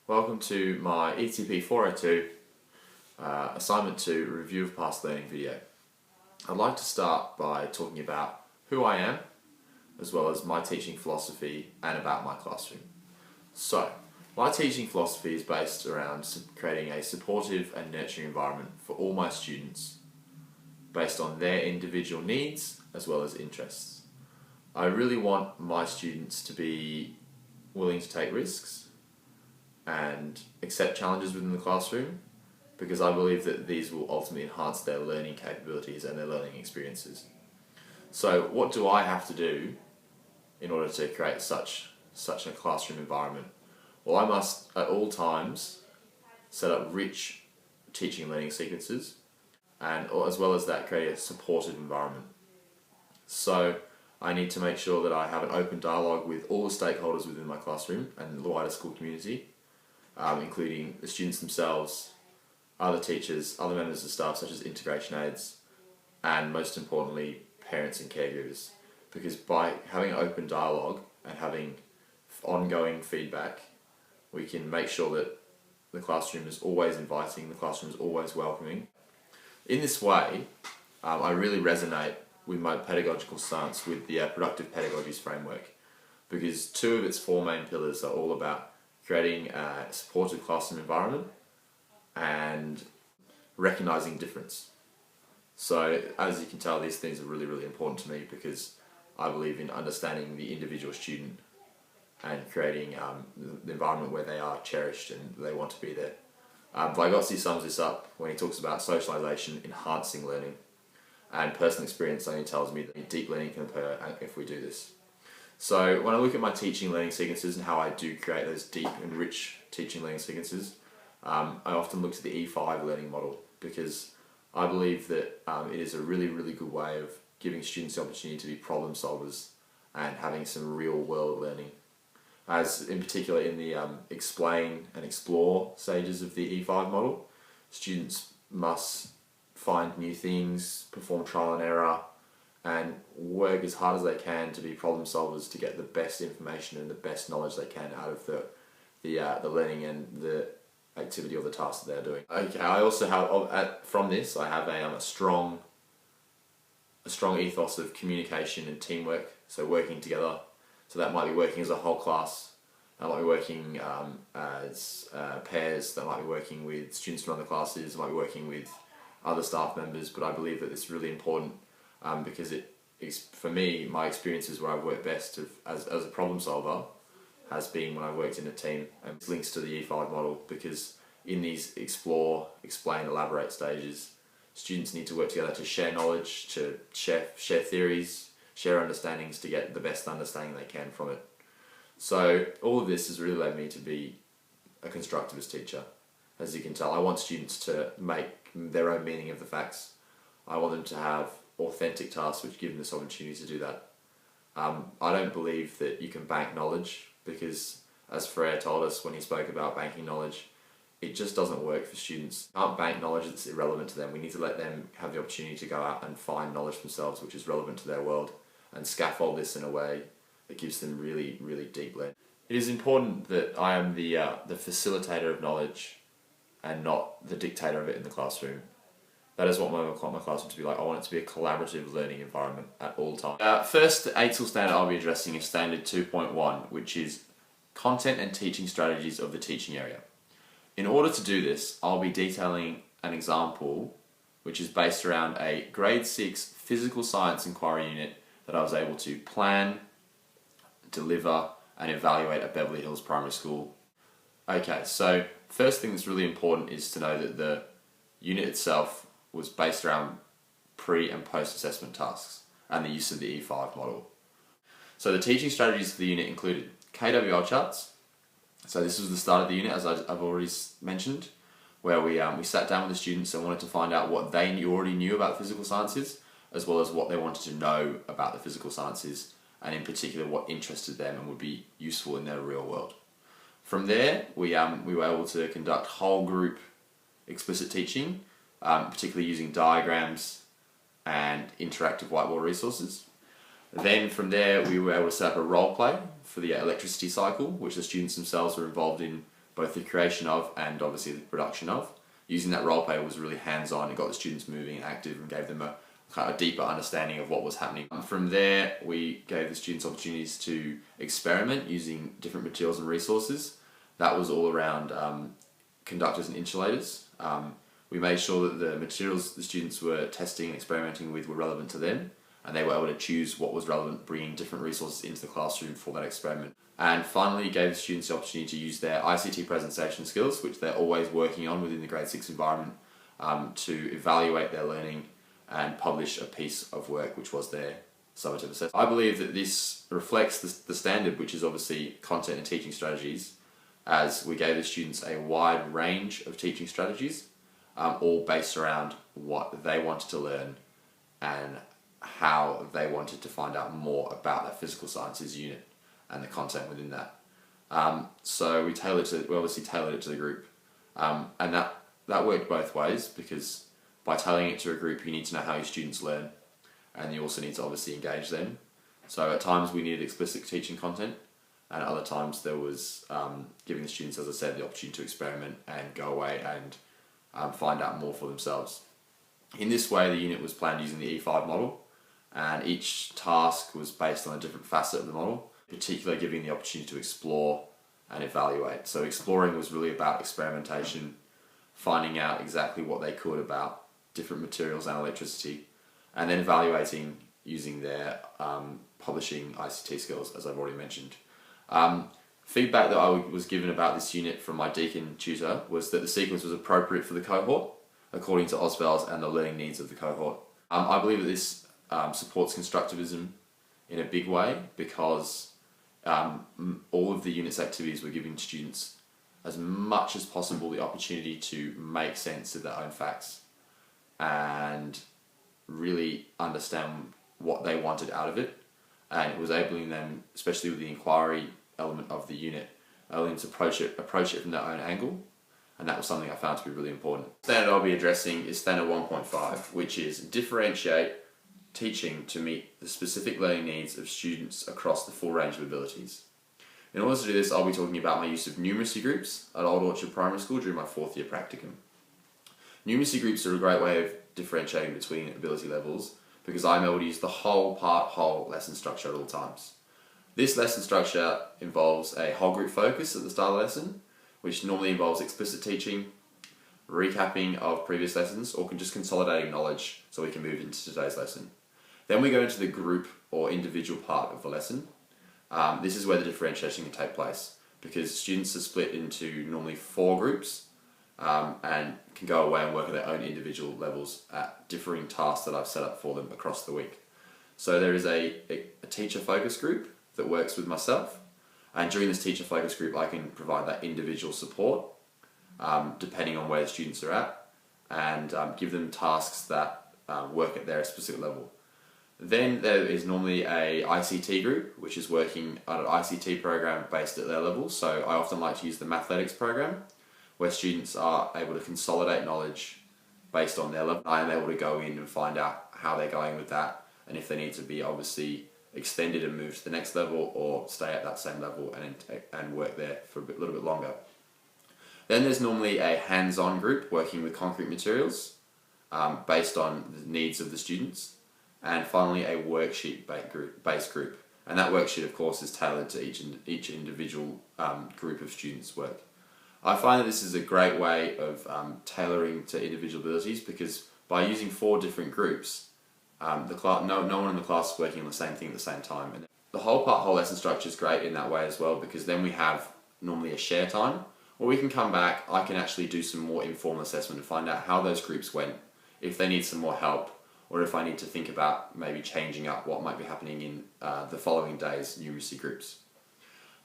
Welcome to my ETP 402 assignment 2 review of past learning video. I'd like to start by talking about who I am, as well as my teaching philosophy and about my classroom. So, my teaching philosophy is based around creating a supportive and nurturing environment for all my students based on their individual needs as well as interests. I really want my students to be willing to take risks and accept challenges within the classroom, because I believe that these will ultimately enhance their learning capabilities and their learning experiences. So what do I have to do in order to create such a classroom environment? Well, I must at all times set up rich teaching and learning sequences, and as well as that, create a supportive environment. So I need to make sure that I have an open dialogue with all the stakeholders within my classroom and the wider school community, including the students themselves, other teachers, other members of staff such as integration aides, and most importantly, parents and caregivers. Because by having an open dialogue and having ongoing feedback, we can make sure that the classroom is always inviting, the classroom is always welcoming. In this way, I really resonate with my pedagogical stance with the Productive Pedagogies framework, because two of its four main pillars are all about creating a supportive classroom environment and recognising difference. So as you can tell, these things are really, really important to me, because I believe in understanding the individual student and creating the environment where they are cherished and they want to be there. Vygotsky sums this up when he talks about socialisation enhancing learning, and personal experience only tells me that deep learning can occur if we do this. So when I look at my teaching learning sequences and how I do create those deep and rich teaching learning sequences, I often look to the E5 learning model, because I believe that it is a really, really good way of giving students the opportunity to be problem solvers and having some real world learning. As in particular in the explain and explore stages of the E5 model, students must find new things, perform trial and error, and work as hard as they can to be problem solvers to get the best information and the best knowledge they can out of the learning and the activity or the task that they're doing. Okay, I also have, from this, I have a strong ethos of communication and teamwork, so working together. So that might be working as a whole class, that might be working as pairs, that might be working with students from other classes, that might be working with other staff members, but I believe that it's really important because for me, my experiences where I've worked best as a problem solver has been when I worked in a team, and it links to the E5 model, because in these explore, explain, elaborate stages, students need to work together to share knowledge, to share theories, share understandings to get the best understanding they can from it. So all of this has really led me to be a constructivist teacher. As you can tell, I want students to make their own meaning of the facts. I want them to have authentic tasks which give them this opportunity to do that. I don't believe that you can bank knowledge, because as Freire told us when he spoke about banking knowledge, it just doesn't work for students. You can't bank knowledge that's irrelevant to them. We need to let them have the opportunity to go out and find knowledge themselves which is relevant to their world, and scaffold this in a way that gives them really, really deep learning. It is important that I am the facilitator of knowledge and not the dictator of it in the classroom. That is what I want my classroom to be like. I want it to be a collaborative learning environment at all times. First AITL standard I'll be addressing is standard 2.1, which is content and teaching strategies of the teaching area. In order to do this, I'll be detailing an example which is based around a grade 6 physical science inquiry unit that I was able to plan, deliver, and evaluate at Beverly Hills Primary School. Okay, so first thing that's really important is to know that the unit itself was based around pre- and post-assessment tasks and the use of the E5 model. So the teaching strategies for the unit included KWL charts. So this was the start of the unit, as I've already mentioned, where we sat down with the students and wanted to find out what they already knew about physical sciences, as well as what they wanted to know about the physical sciences, and in particular what interested them and would be useful in their real world. From there, we were able to conduct whole group explicit teaching, particularly using diagrams and interactive whiteboard resources. Then from there we were able to set up a role play for the electricity cycle, which the students themselves were involved in both the creation of and obviously the production of. Using that role play was really hands-on. It got the students moving and active and gave them a kind of deeper understanding of what was happening. From there, we gave the students opportunities to experiment using different materials and resources. That was all around conductors and insulators. We made sure that the materials the students were testing and experimenting with were relevant to them, and they were able to choose what was relevant, bringing different resources into the classroom for that experiment. And finally, gave the students the opportunity to use their ICT presentation skills, which they're always working on within the grade 6 environment, to evaluate their learning and publish a piece of work, which was their summative assessment. I believe that this reflects the standard, which is obviously content and teaching strategies, as we gave the students a wide range of teaching strategies, all based around what they wanted to learn and how they wanted to find out more about that physical sciences unit and the content within that. So we obviously tailored it to the group, and that worked both ways, because by tailoring it to a group, you need to know how your students learn, and you also need to obviously engage them. So at times we needed explicit teaching content, and at other times there was giving the students, as I said, the opportunity to experiment and go away and find out more for themselves. In this way, the unit was planned using the E5 model, and each task was based on a different facet of the model, particularly giving the opportunity to explore and evaluate. So exploring was really about experimentation, finding out exactly what they could about different materials and electricity, and then evaluating using their publishing ICT skills, as I've already mentioned. Feedback that I was given about this unit from my Deakin tutor was that the sequence was appropriate for the cohort, according to Auswell's and the learning needs of the cohort. I believe that this supports constructivism in a big way, because all of the unit's activities were giving students as much as possible the opportunity to make sense of their own facts and really understand what they wanted out of it, and it was enabling them, especially with the inquiry element of the unit, allowing them to approach it from their own angle, and that was something I found to be really important. The standard I'll be addressing is standard 1.5, which is differentiate teaching to meet the specific learning needs of students across the full range of abilities. In order to do this, I'll be talking about my use of numeracy groups at Old Orchard Primary School during my 4th year practicum. Numeracy groups are a great way of differentiating between ability levels, because I'm able to use the whole lesson structure at all times. This lesson structure involves a whole group focus at the start of the lesson, which normally involves explicit teaching, recapping of previous lessons, or just consolidating knowledge so we can move into today's lesson. Then we go into the group or individual part of the lesson. This is where the differentiation can take place, because students are split into normally 4 groups, and can go away and work at their own individual levels at differing tasks that I've set up for them across the week. So there is a teacher focus group that works with myself, and during this teacher focus group I can provide that individual support depending on where the students are at, and give them tasks that work at their specific level. Then there is normally a ICT group, which is working on an ICT program based at their level. So I often like to use the Mathletics program, where students are able to consolidate knowledge based on their level. I am able to go in and find out how they're going with that, and if they need to be obviously extended and moved to the next level, or stay at that same level and work there for a little bit longer. Then there's normally a hands-on group working with concrete materials based on the needs of the students. And finally, a worksheet-based group. And that worksheet, of course, is tailored to each individual group of students' work. I find that this is a great way of tailoring to individual abilities, because by using 4 different groups, no one in the class is working on the same thing at the same time. And the whole lesson structure is great in that way as well, because then we have normally a share time, where we can come back, I can actually do some more informal assessment and find out how those groups went, if they need some more help, or if I need to think about maybe changing up what might be happening in the following day's numeracy groups.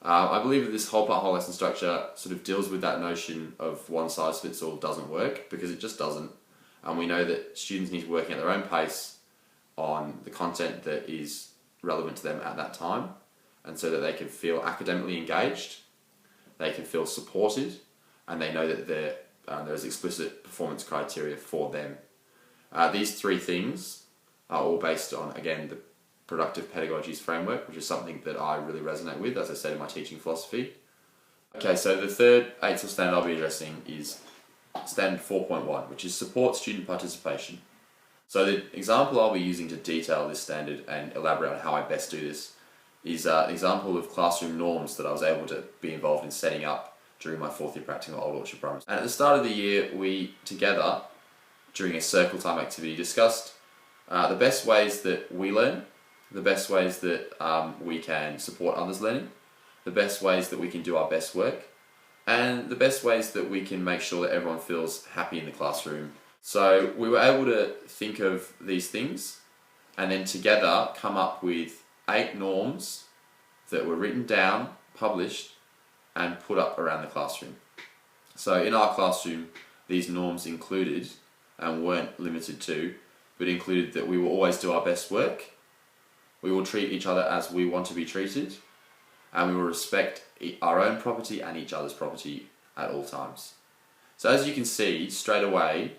I believe that this whole lesson structure sort of deals with that notion of one size fits all doesn't work, because it just doesn't. And we know that students need to be working at their own pace on the content that is relevant to them at that time, and so that they can feel academically engaged, they can feel supported, and they know that there's explicit performance criteria for them. These 3 things are all based on, again, the Productive Pedagogies framework, which is something that I really resonate with, as I said in my teaching philosophy. Okay, so the third ATEL standard I'll be addressing is standard 4.1, which is support student participation. So the example I'll be using to detail this standard and elaborate on how I best do this is an example of classroom norms that I was able to be involved in setting up during my fourth year practicing at Old Orchard Primary. And at the start of the year, we together, during a circle time activity, discussed the best ways that we learn, the best ways that we can support others learning, the best ways that we can do our best work, and the best ways that we can make sure that everyone feels happy in the classroom. So we were able to think of these things and then together come up with 8 norms that were written down, published, and put up around the classroom. So in our classroom, these norms included, and weren't limited to, but included that we will always do our best work, we will treat each other as we want to be treated, and we will respect our own property and each other's property at all times. So as you can see, straight away,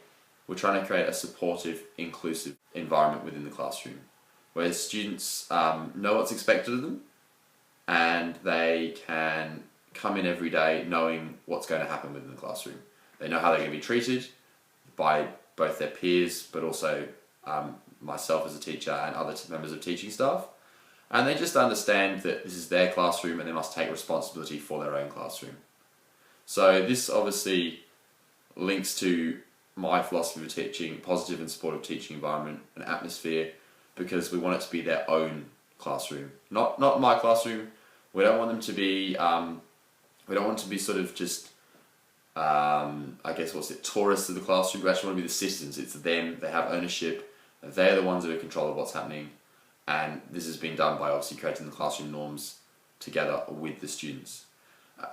we're trying to create a supportive, inclusive environment within the classroom, where students know what's expected of them, and they can come in every day knowing what's going to happen within the classroom. They know how they're going to be treated by both their peers, but also myself as a teacher and other members of teaching staff. And they just understand that this is their classroom and they must take responsibility for their own classroom. So this obviously links to my philosophy of teaching, positive and supportive teaching environment and atmosphere, because we want it to be their own classroom, not my classroom. We don't want them to be we don't want to be sort of just tourists of the classroom. We actually want to be the citizens. It's them. They have ownership. They're the ones who are in control of what's happening, and this has been done by obviously creating the classroom norms together with the students.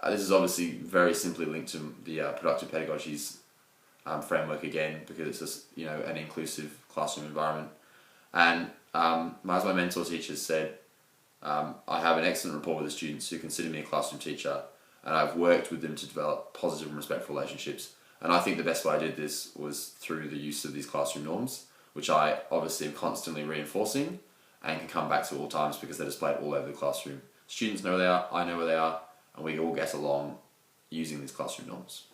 This is obviously very simply linked to the productive pedagogies framework again, because it's just, an inclusive classroom environment. And as my mentor teachers said, I have an excellent rapport with the students who consider me a classroom teacher, and I've worked with them to develop positive and respectful relationships. And I think the best way I did this was through the use of these classroom norms, which I obviously am constantly reinforcing and can come back to all times because they're displayed all over the classroom. Students know where they are, I know where they are, and we all get along using these classroom norms.